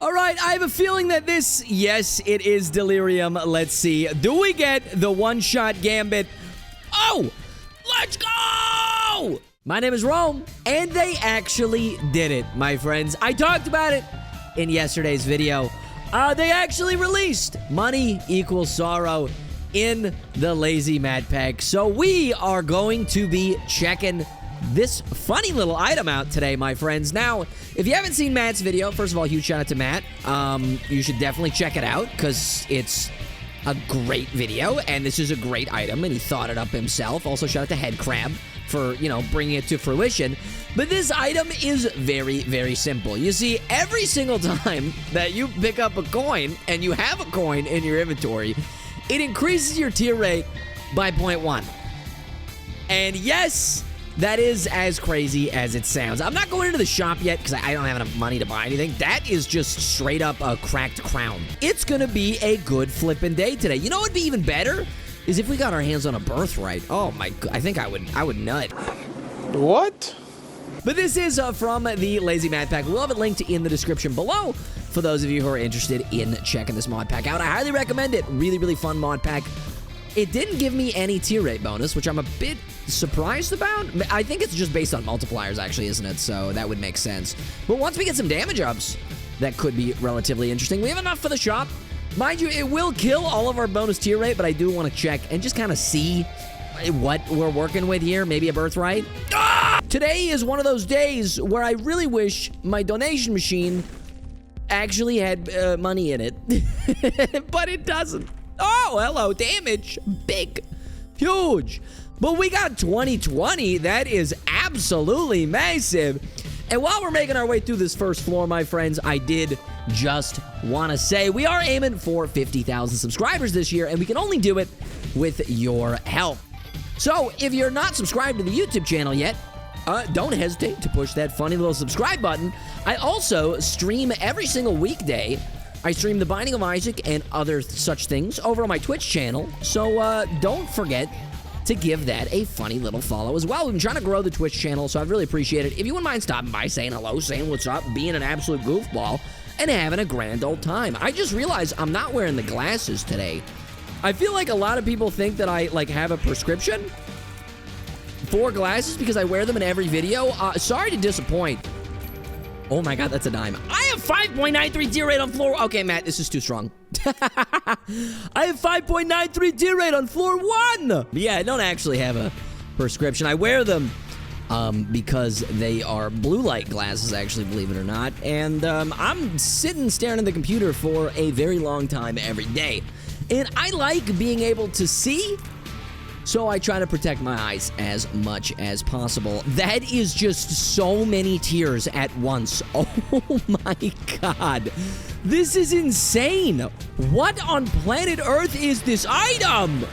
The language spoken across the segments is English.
All right, I have a feeling that this, yes, it is delirium. Let's see. Do we get the one-shot gambit? Oh, let's go! My name is Rome, and they actually did it, my friends. I talked about it in yesterday's video. They actually released Money Equals Sorrow in the Lazy Matt pack. So we are going to be checking this funny little item out today, my friends. Now, if you haven't seen Matt's video, first of all, huge shout out to Matt. You should definitely check it out because it's a great video, and this is a great item, and he thought it up himself. Also, shout out to Head Crab for, bringing it to fruition. But this item is very, very simple. You see, every single time that you pick up a coin, and you have a coin in your inventory, it increases your tier rate by 0.1. And yes, that is as crazy as it sounds. I'm not going into the shop yet because I don't have enough money to buy anything. That is just straight up a cracked crown. It's going to be a good flipping day today. You know what would be even better? Is if we got our hands on a birthright. Oh my God, I think I would nut. What? But this is from the Lazy Matt pack. We'll have it linked in the description below for those of you who are interested in checking this mod pack out. I highly recommend it. Really, really fun mod pack. It didn't give me any tier rate bonus, which I'm a bit surprised about. I think it's just based on multipliers, actually, isn't it? So that would make sense. But once we get some damage ups, that could be relatively interesting. We have enough for the shop. Mind you, it will kill all of our bonus tier rate, but I do want to check and just kind of see what we're working with here. Maybe a birthright. Ah! Today is one of those days where I really wish my donation machine actually had money in it. But it doesn't. Oh, hello, damage. Big. Huge. But we got 2020. That is absolutely massive. And while we're making our way through this first floor, my friends, I did just want to say we are aiming for 50,000 subscribers this year, and we can only do it with your help. So if you're not subscribed to the YouTube channel yet, don't hesitate to push that funny little subscribe button. I also stream every single weekday. I stream The Binding of Isaac and other such things over on my Twitch channel, so don't forget to give that a funny little follow as well. We've been trying to grow the Twitch channel, so I'd really appreciate it if you wouldn't mind stopping by, saying hello, saying what's up, being an absolute goofball, and having a grand old time. I just realized I'm not wearing the glasses today. I feel like a lot of people think that I, have a prescription for glasses because I wear them in every video. Sorry to disappoint. Oh my God, that's a dime. I have 5.93 tier rate on floor. Okay, Matt, this is too strong. I have 5.93 tier rate on floor 1. But yeah, I don't actually have a prescription. I wear them because they are blue light glasses, actually, believe it or not. And I'm sitting staring at the computer for a very long time every day. And I like being able to see, so I try to protect my eyes as much as possible. That is just so many tiers at once. Oh my God. This is insane. What on planet Earth is this item?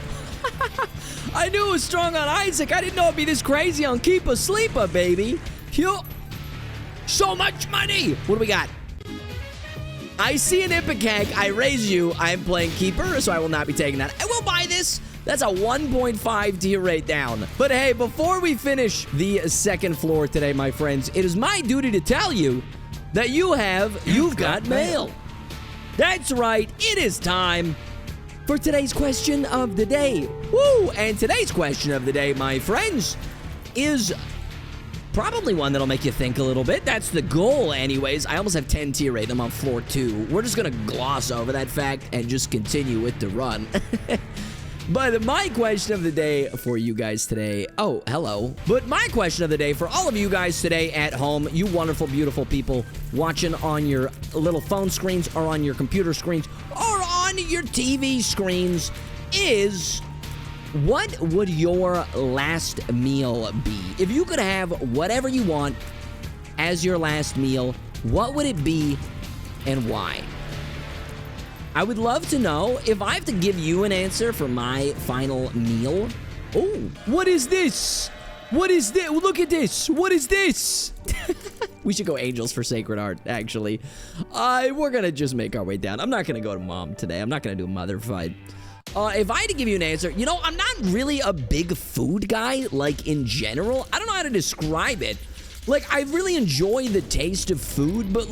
I knew it was strong on Isaac. I didn't know it'd be this crazy on Keeper Sleeper, baby. So much money. What do we got? I see an Ipecac. I raise you. I am playing Keeper, so I will not be taking that. I will buy this. That's a 1.5 tier rate down. But hey, before we finish the second floor today, my friends, it is my duty to tell you that you've got mail. That's right. It is time for today's question of the day. Woo! And today's question of the day, my friends, is probably one that'll make you think a little bit. That's the goal anyways. I almost have 10 tier rate. I'm on floor 2. We're just going to gloss over that fact and just continue with the run. But my question of the day for you guys today, oh, hello. But my question of the day for all of you guys today at home, you wonderful, beautiful people watching on your little phone screens or on your computer screens or on your TV screens, is what would your last meal be? If you could have whatever you want as your last meal, what would it be and why? I would love to know. If I have to give you an answer for my final meal. Oh, what is this? What is this? Look at this. What is this? We should go Angels for Sacred Heart, actually. We're going to just make our way down. I'm not going to go to Mom today. I'm not going to do a mother fight. If I had to give you an answer, I'm not really a big food guy, in general. I don't know how to describe it. I really enjoy the taste of food, but,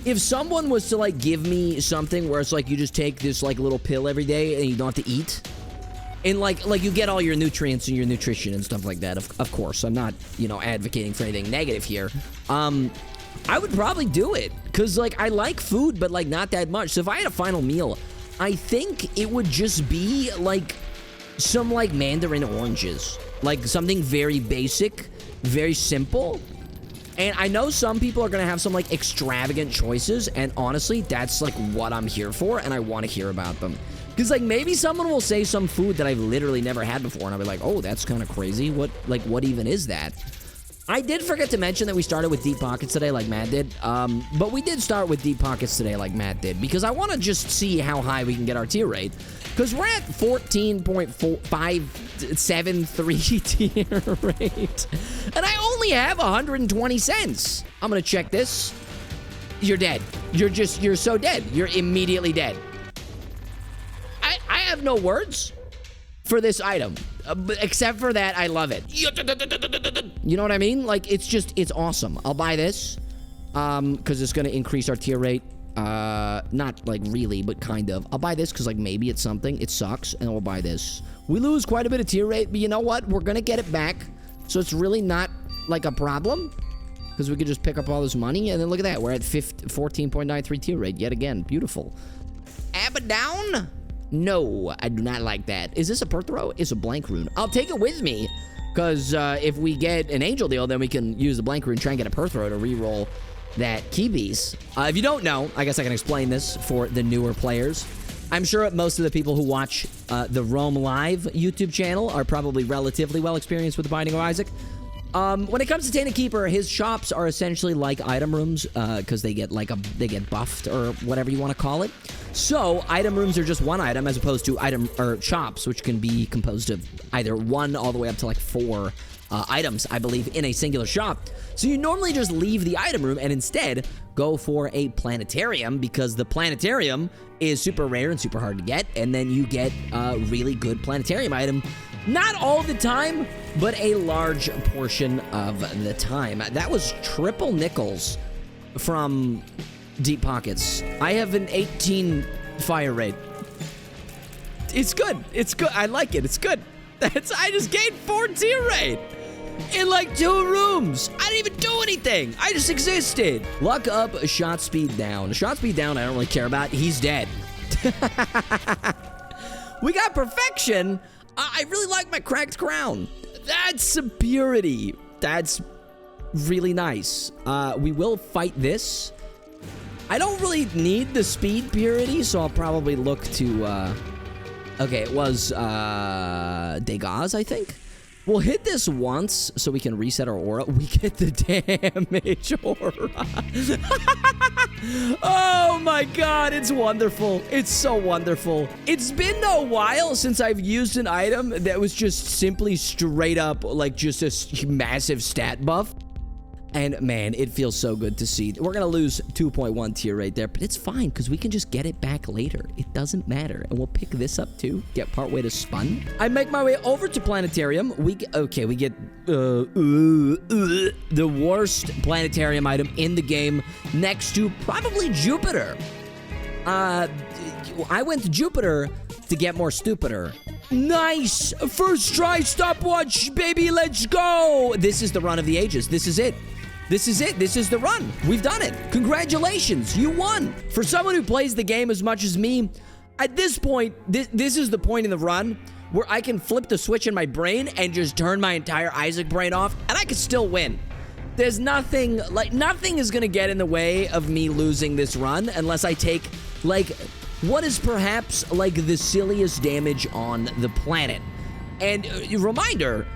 if someone was to like give me something where it's like you just take this like little pill every day and you don't have to eat, and like you get all your nutrients and your nutrition and stuff like that, of course, I'm not, you know, advocating for anything negative here. I would probably do it, because like I like food, but like not that much. So if I had a final meal, I think it would just be like some like mandarin oranges, like something very basic, very simple. And I know some people are gonna have some like extravagant choices, and honestly, that's like what I'm here for, and I want to hear about them. Because like maybe someone will say some food that I've literally never had before, and I'll be like, oh, that's kind of crazy. What even is that? I did forget to mention that we started with deep pockets today, like Matt did. But we did start with deep pockets today, like Matt did, because I want to just see how high we can get our tier rate. Because we're at 14.573 tier rate, and I only have 120 cents. I'm gonna check this. You're dead. You're so dead. You're immediately dead. I have no words for this item, except for that I love it. You know what I mean? Like, it's awesome. I'll buy this, because it's gonna increase our tier rate. Not like really, but kind of. I'll buy this because like maybe it's something. It sucks, and we'll buy this. We lose quite a bit of tier rate, but you know what? We're gonna get it back, so it's really not like a problem, because we could just pick up all this money, and then look at that. We're at 14.93 tier rate yet again. Beautiful. Abaddon? No, I do not like that. Is this a perth throw? It's a blank rune. I'll take it with me, because if we get an angel deal, then we can use the blank rune, try and get a perth throw to reroll that key piece. If you don't know, I guess I can explain this for the newer players. I'm sure most of the people who watch the Roam Live YouTube channel are probably relatively well experienced with the Binding of Isaac. When it comes to Tainted Keeper, his shops are essentially like item rooms, because they get buffed, or whatever you want to call it. So item rooms are just one item, as opposed to shops, which can be composed of either one all the way up to like 4 items, I believe, in a singular shop. So you normally just leave the item room and instead go for a planetarium, because the planetarium is super rare and super hard to get, and then you get a really good planetarium item. Not all the time, but a large portion of the time. That was triple nickels from Deep Pockets. I have an 18 fire rate. It's good. It's good. I like it. It's good. I just gained 4 tier rate in like 2 rooms. I didn't even do anything. I just existed. Luck up, shot speed down. Shot speed down, I don't really care about. He's dead. We got perfection. I really like my cracked crown. That's purity. That's really nice. We will fight this. I don't really need the speed purity, so I'll probably look to, okay, it was, Degas, I think? We'll hit this once so we can reset our aura. We get the damage aura. Oh my god, it's wonderful. It's so wonderful. It's been a while since I've used an item that was just simply straight up like just a massive stat buff. And man, it feels so good to see. We're gonna lose 2.1 tier right there, but it's fine because we can just get it back later. It doesn't matter. And we'll pick this up too. Get partway to Spun. I make my way over to Planetarium. We get the worst planetarium item in the game, next to probably Jupiter. I went to Jupiter to get more stupider. Nice! First try stopwatch, baby, let's go! This is the run of the ages. This is it. This is it. This is the run. We've done it. Congratulations. You won. For someone who plays the game as much as me, at this point, this is the point in the run where I can flip the switch in my brain and just turn my entire Isaac brain off, and I can still win. There's nothing, like, nothing is going to get in the way of me losing this run unless I take, like, what is perhaps, like, the silliest damage on the planet. And reminder,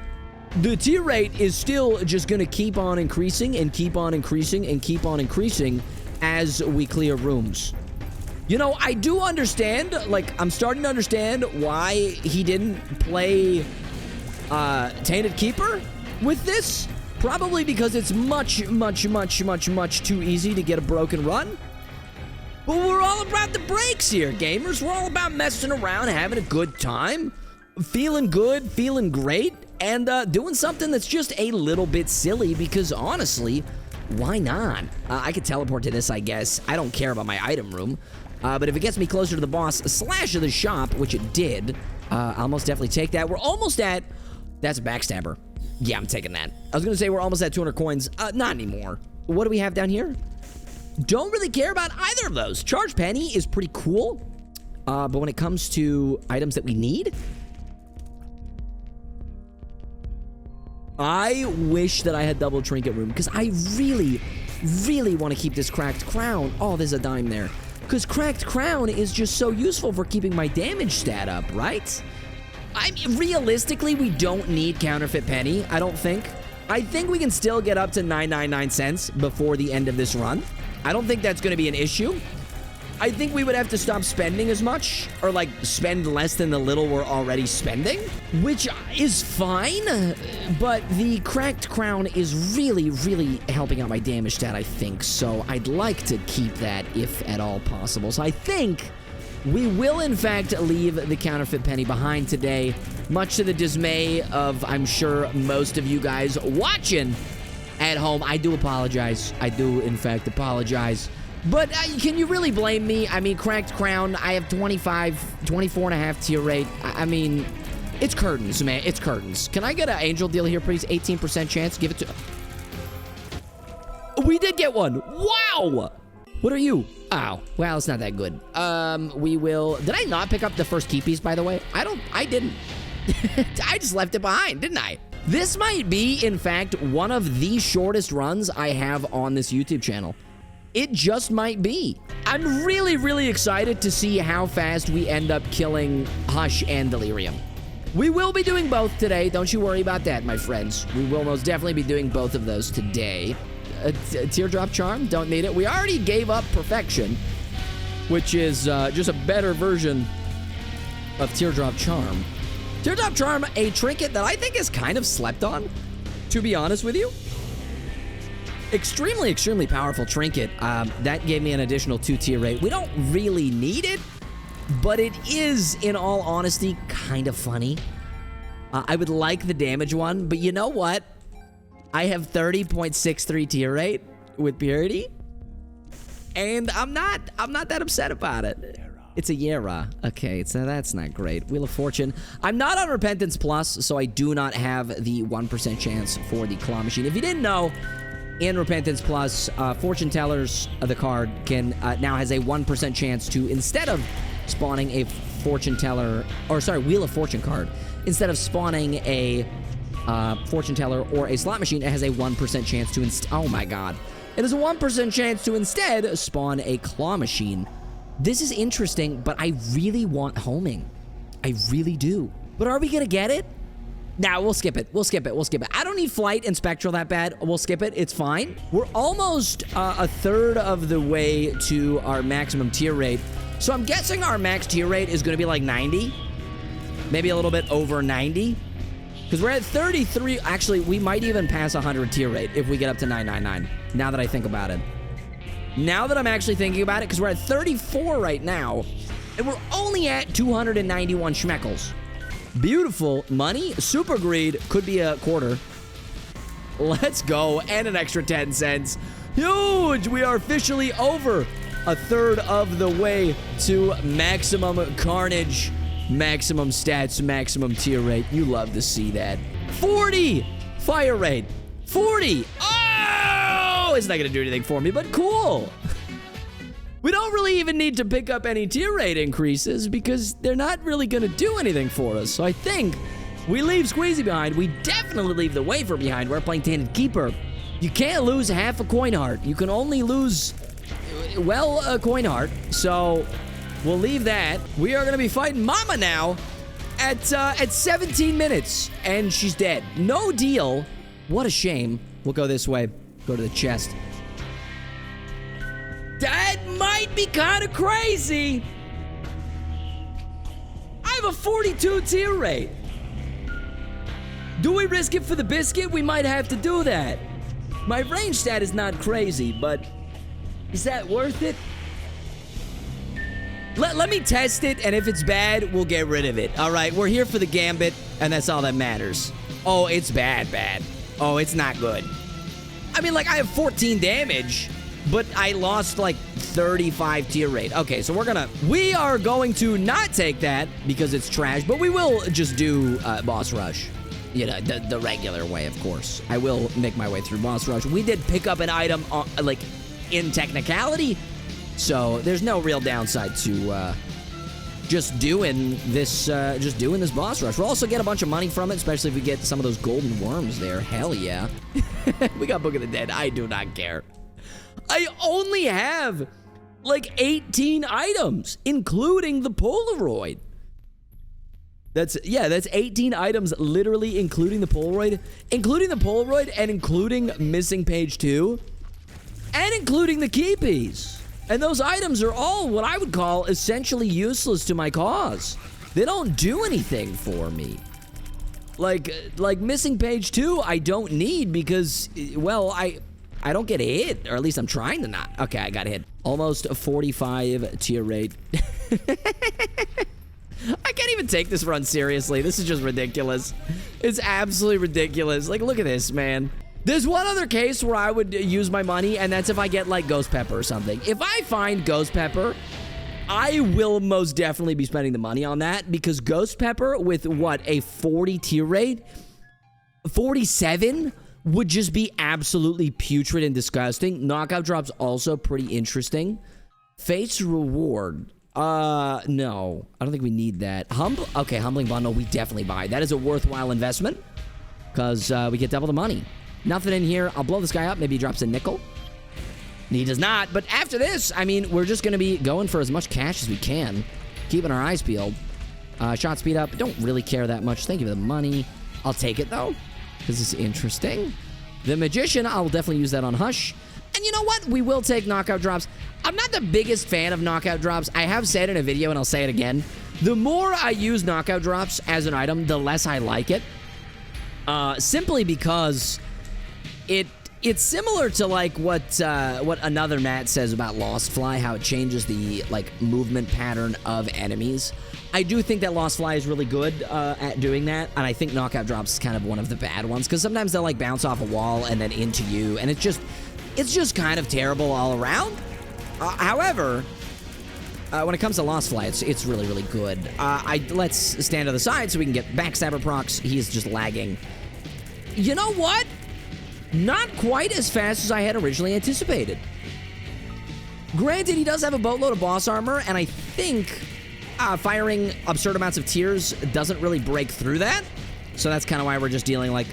the tier rate is still just going to keep on increasing and keep on increasing and keep on increasing as we clear rooms. You know, I do understand, like, I'm starting to understand why he didn't play Tainted Keeper with this. Probably because it's much too easy to get a broken run. But we're all about the breaks here, gamers. We're all about messing around, having a good time, feeling good, feeling great, and doing something that's just a little bit silly because, honestly, why not? I could teleport to this, I guess. I don't care about my item room. But if it gets me closer to the boss / the shop, which it did, I'll most definitely take that. We're almost at... That's a backstabber. Yeah, I'm taking that. I was going to say we're almost at 200 coins. Not anymore. What do we have down here? Don't really care about either of those. Charge penny is pretty cool. But when it comes to items that we need... I wish that I had double trinket room, because I really, really want to keep this cracked crown. Oh, there's a dime there. Because cracked crown is just so useful for keeping my damage stat up, right? I mean, realistically, we don't need counterfeit penny, I don't think. I think we can still get up to 999 cents before the end of this run. I don't think that's going to be an issue. I think we would have to stop spending as much, or like spend less than the little we're already spending, which is fine, but the cracked crown is really, really helping out my damage stat, I think, so I'd like to keep that if at all possible. So I think we will, in fact, leave the counterfeit penny behind today, much to the dismay of, I'm sure, most of you guys watching at home. I do apologize. I do, in fact, apologize. But can you really blame me? I mean, cracked crown, I have 24.5 tier rate. I mean, it's curtains, man. It's curtains. Can I get an angel deal here, please? 18% chance. Give it to... We did get one. Wow. What are you? Oh, well, it's not that good. We will... Did I not pick up the first key piece, by the way? I didn't. I just left it behind, didn't I? This might be, in fact, one of the shortest runs I have on this YouTube channel. It just might be. I'm really, really excited to see how fast we end up killing Hush and Delirium. We will be doing both today. Don't you worry about that, my friends. We will most definitely be doing both of those today. Teardrop Charm, don't need it. We already gave up Perfection, which is just a better version of Teardrop Charm. Teardrop Charm, a trinket that I think is kind of slept on, to be honest with you. Extremely, extremely powerful trinket. That gave me an additional 2 tier rate. We don't really need it, but it is, in all honesty, kind of funny. I would like the damage one, but you know what? I have 30.63 tier rate with Purity, and I'm not that upset about it. It's a Yera. Okay, so that's not great. Wheel of Fortune. I'm not on Repentance Plus, so I do not have the 1% chance for the claw machine. If you didn't know, in Repentance Plus, Fortune Tellers, the card, can now has a 1% chance to, instead of spawning a Fortune Teller, or sorry, Wheel of Fortune card, instead of spawning a Fortune Teller or a slot machine, it has a 1% chance to, oh my god. It has a 1% chance to instead spawn a claw machine. This is interesting, but I really want homing. I really do. But are we gonna get it? Nah, we'll skip it. We'll skip it. We'll skip it. I don't need Flight and Spectral that bad. We'll skip it. It's fine. We're almost a third of the way to our maximum tier rate. So I'm guessing our max tier rate is going to be like 90. Maybe a little bit over 90. Because we're at 33. Actually, we might even pass 100 tier rate if we get up to 999. Now that I think about it. Now that I'm actually thinking about it, because we're at 34 right now. And we're only at 291 schmeckles. Beautiful. Money. Super greed. Could be a quarter. Let's go. And an extra 10 cents. Huge. We are officially over a third of the way to maximum carnage, maximum stats, maximum tier rate. You love to see that. 40 fire rate. 40. Oh, it's not going to do anything for me, but cool. We don't really even need to pick up any tier rate increases because they're not really going to do anything for us. So I think we leave Squeezy behind. We definitely leave the Wafer behind. We're playing Tainted Keeper. You can't lose half a coin heart. You can only lose, well, a coin heart. So we'll leave that. We are going to be fighting Mama now at 17 minutes. And she's dead. No deal. What a shame. We'll go this way. Go to the chest. That might be kind of crazy. I have a 42 tier rate. Do we risk it for the biscuit? We might have to do that. My range stat is not crazy, but is that worth it? Let me test it, and if it's bad, we'll get rid of it. All right, we're here for the gambit, and that's all that matters. Oh, it's bad. Oh, it's not good. I mean, like, I have 14 damage, but I lost, like, 35 tier rate. Okay, so we are going to not take that because it's trash, but we will just do boss rush. You know, the regular way, of course. I will make my way through boss rush. We did pick up an item, like, in technicality, so there's no real downside to just doing this boss rush. We'll also get a bunch of money from it, especially if we get some of those golden worms there. Hell yeah. We got Book of the Dead. I do not care. I only have like 18 items, including the Polaroid. That's 18 items, literally including the Polaroid, and including missing page 2, and including the key piece. And those items are all what I would call essentially useless to my cause. They don't do anything for me. Like missing page 2, I don't need because, well, I don't get hit, or at least I'm trying to not. Okay, I got hit. Almost a 45 tier rate. I can't even take this run seriously. This is just ridiculous. It's absolutely ridiculous. Like, look at this, man. There's one other case where I would use my money, and that's if I get, like, Ghost Pepper or something. If I find Ghost Pepper, I will most definitely be spending the money on that, because Ghost Pepper with, what, a 40 tier rate? 47? Would just be absolutely putrid and disgusting. Knockout drops also pretty interesting. Face reward. No. I don't think we need that. Okay, Humbling Bundle, we definitely buy. That is a worthwhile investment, because we get double the money. Nothing in here. I'll blow this guy up. Maybe he drops a nickel. He does not. But after this, I mean, we're just going to be going for as much cash as we can. Keeping our eyes peeled. Shot speed up. Don't really care that much. Thank you for the money. I'll take it, though, because it's interesting. The Magician, I'll definitely use that on Hush. And you know what? We will take knockout drops. I'm not the biggest fan of knockout drops. I have said in a video, and I'll say it again. The more I use knockout drops as an item, the less I like it. Simply because it's similar to like what another Matt says about Lost Fly, how it changes the like movement pattern of enemies. I do think that Lost Fly is really good at doing that, and I think knockout drops is kind of one of the bad ones, because sometimes they'll like bounce off a wall and then into you, and it's just kind of terrible all around. However, when it comes to Lost Fly, it's really, really good. Let's stand to the side so we can get Backstabber procs. He is just lagging. You know what? Not quite as fast as I had originally anticipated. Granted, he does have a boatload of boss armor, and I think firing absurd amounts of tears doesn't really break through that. So that's kind of why we're just dealing like...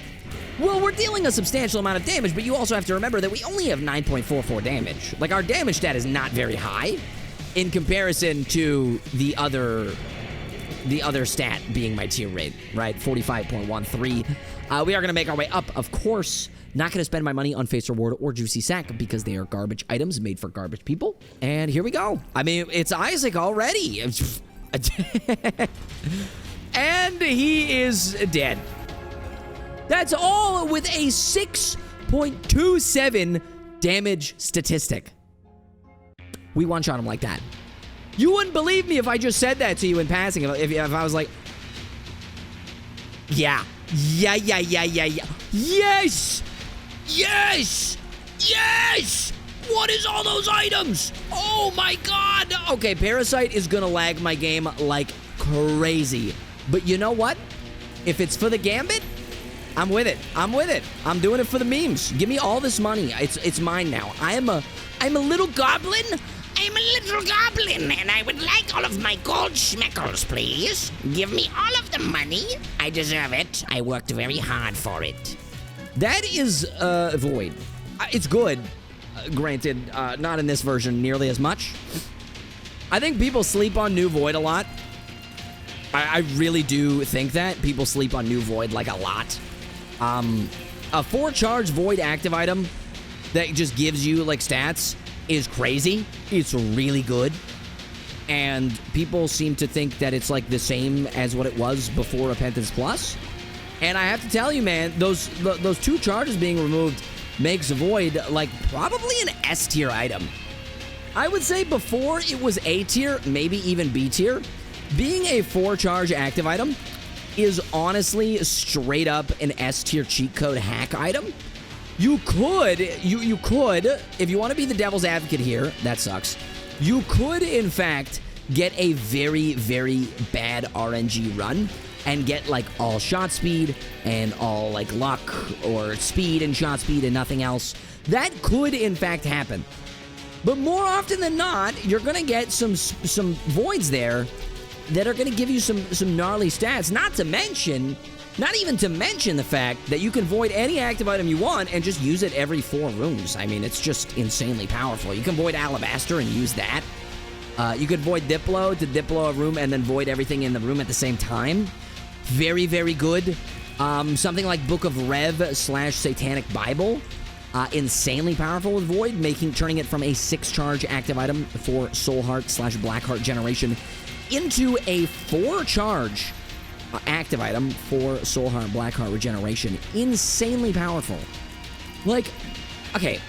Well, we're dealing a substantial amount of damage, but you also have to remember that we only have 9.44 damage. Like, our damage stat is not very high in comparison to the other stat being my tier rate, right? 45.13. We are going to make our way up, of course. Not going to spend my money on Face Reward or Juicy Sack because they are garbage items made for garbage people. And here we go. I mean, it's Isaac already. And he is dead. That's all with a 6.27 damage statistic. We one-shot him like that. You wouldn't believe me if I just said that to you in passing. If I was like... Yeah. Yes! Yes! Yes! What is all those items? Oh my god! Okay, Parasite is gonna lag my game like crazy. But you know what? If it's for the Gambit, I'm with it. I'm doing it for the memes. Give me all this money. It's mine now. I'm a little goblin. I'm a little goblin, and I would like all of my gold schmeckles, please. Give me all of the money. I deserve it. I worked very hard for it. That is Void. It's good. Granted, not in this version nearly as much. I think people sleep on New Void a lot. I really do think that. People sleep on New Void like a lot. A 4-charge Void active item that just gives you like stats is crazy. It's really good. And people seem to think that it's like the same as what it was before Repentance Plus. And I have to tell you, man, those 2 charges being removed makes Void like probably an S tier item. I would say before it was A tier, maybe even B tier. Being a 4-charge active item is honestly straight up an S tier cheat code hack item. You could, if you want to be the devil's advocate here, that sucks. You could, in fact, get a very, very bad RNG run and get, like, all shot speed and all, like, luck or speed and shot speed and nothing else. That could, in fact, happen. But more often than not, you're going to get some voids there that are going to give you some gnarly stats. Not even to mention the fact that you can void any active item you want and just use it every 4 rooms. I mean, it's just insanely powerful. You can void Alabaster and use that. You could void Diplo to Diplo a room and then void everything in the room at the same time. Very, very good. Something like Book of Rev / Satanic Bible. Insanely powerful with void, turning it from a 6-charge active item for Soul Heart / Black Heart generation into a 4-charge active item for Soul Heart Black Heart regeneration. Insanely powerful. Like, okay,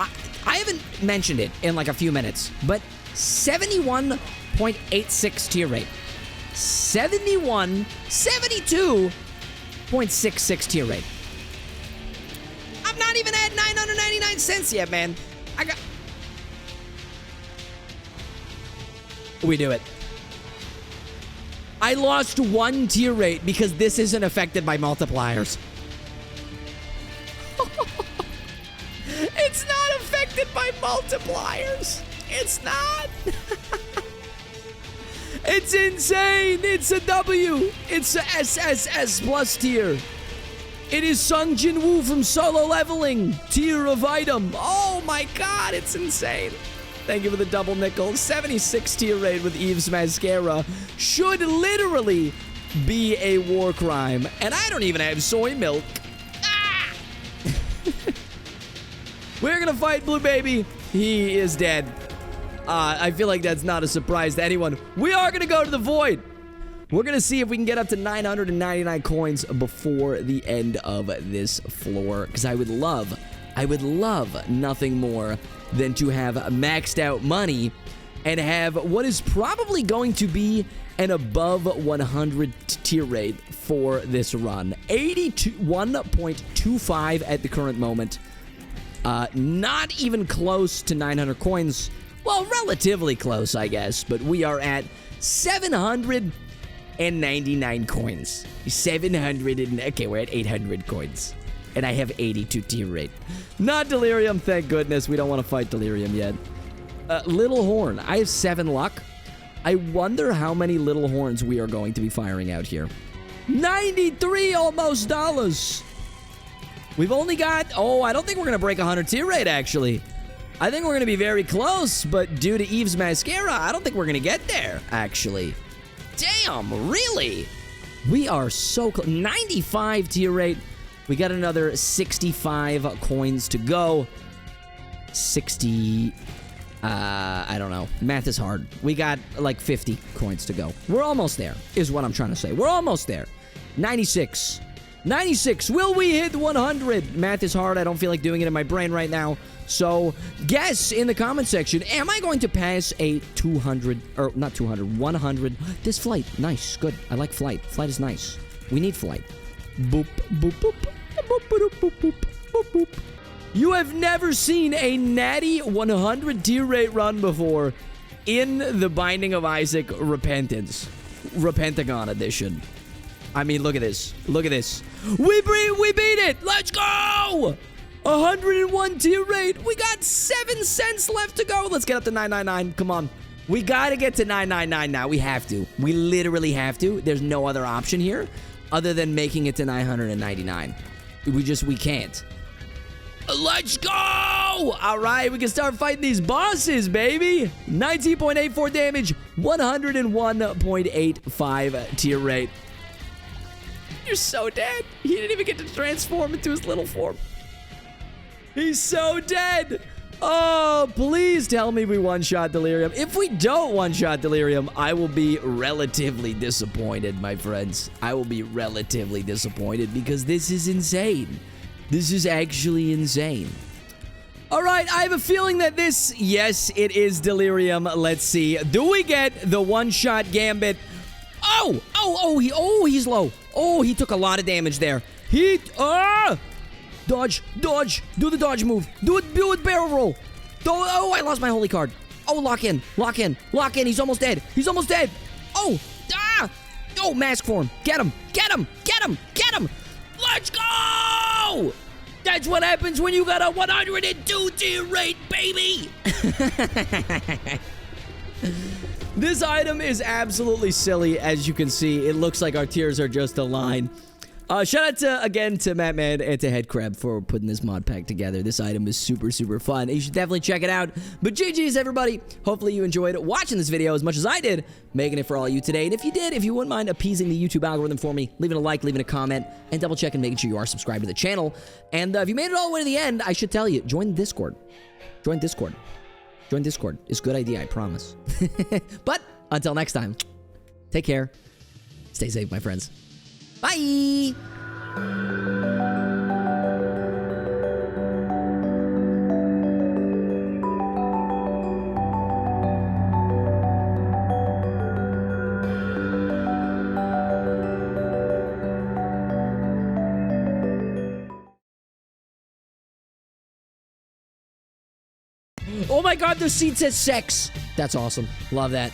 I haven't mentioned it in like a few minutes, but 71.86 tier rate. 72.66 tier rate. I'm not even at 999 cents yet, man. We do it. I lost 1 tier rate because this isn't affected by multipliers. It's not affected by multipliers. It's not. It's insane. It's a W. It's a SSS plus tier. It is Sung Jin Woo from Solo Leveling. Tier of item. Oh my god, it's insane. Thank you for the double nickel. 76 tier rate with Eve's Mascara should literally be a war crime. And I don't even have soy milk. Ah! We're gonna fight Blue Baby. He is dead. I feel like that's not a surprise to anyone. We are gonna go to the void. We're gonna see if we can get up to 999 coins before the end of this floor. Because I would love nothing more than to have maxed out money and have what is probably going to be an above 100 tier rate for this run. 81.25 at the current moment. Not even close to 900 coins. Well, relatively close, I guess, but we are at 799 coins. Okay, we're at 800 coins. And I have 82 tier rate. Not Delirium, thank goodness. We don't want to fight Delirium yet. Little Horn. I have 7 luck. I wonder how many Little Horns we are going to be firing out here. 93 almost dollars. We've only got... Oh, I don't think we're going to break 100 tier rate, actually. I think we're going to be very close, but due to Eve's Mascara, I don't think we're going to get there, actually. Damn, really? We are so close. 95 tier rate. We got another 65 coins to go. 60... I don't know. Math is hard. We got like 50 coins to go. We're almost there, is what I'm trying to say. We're almost there. 96. 96. Will we hit 100? Math is hard. I don't feel like doing it in my brain right now. So, guess in the comment section, am I going to pass a 200, or not 200, 100? This flight, nice, good. I like flight. Flight is nice. We need flight. Boop, boop, boop, boop, boop, boop, boop, boop, boop. You have never seen a natty 100 tier rate run before in the Binding of Isaac Repentance. Repentagon edition. I mean, look at this. Look at this. We beat it! Let's go! 101 tier rate. We got 7 cents left to go. Let's get up to 999. Come on. We gotta get to 999 now. We have to. We literally have to. There's no other option here other than making it to 999. We can't. Let's go! All right, we can start fighting these bosses, baby. 19.84 damage, 101.85 tier rate. You're so dead. He didn't even get to transform into his little form. He's so dead. Oh, please tell me we one-shot Delirium. If we don't one-shot Delirium, I will be relatively disappointed, my friends. I will be relatively disappointed because this is insane. This is actually insane. All right, I have a feeling that this... Yes, it is Delirium. Let's see. Do we get the one-shot Gambit? Oh, he's low. Oh, he took a lot of damage there. Dodge. Dodge. Do the dodge move. Do it barrel roll. Oh, I lost my holy card. Oh, lock in. Lock in. Lock in. He's almost dead. He's almost dead. Oh. Ah. Oh, mask form. Get him. Get him. Get him. Get him. Let's go. That's what happens when you got a 102 tier rate, baby. This item is absolutely silly, as you can see. It looks like our tiers are just aligned. Shout out again to Mattman and to Headcrab for putting this mod pack together. This item is super, super fun. You should definitely check it out. But GG's, everybody. Hopefully you enjoyed watching this video as much as I did making it for all you today. And if you did, if you wouldn't mind appeasing the YouTube algorithm for me, leaving a like, leaving a comment, and double checking making sure you are subscribed to the channel. And if you made it all the way to the end, I should tell you, join Discord. Join Discord. Join Discord. It's a good idea, I promise. But until next time, take care. Stay safe, my friends. Bye! Oh my god, the seat says sex. That's awesome. Love that.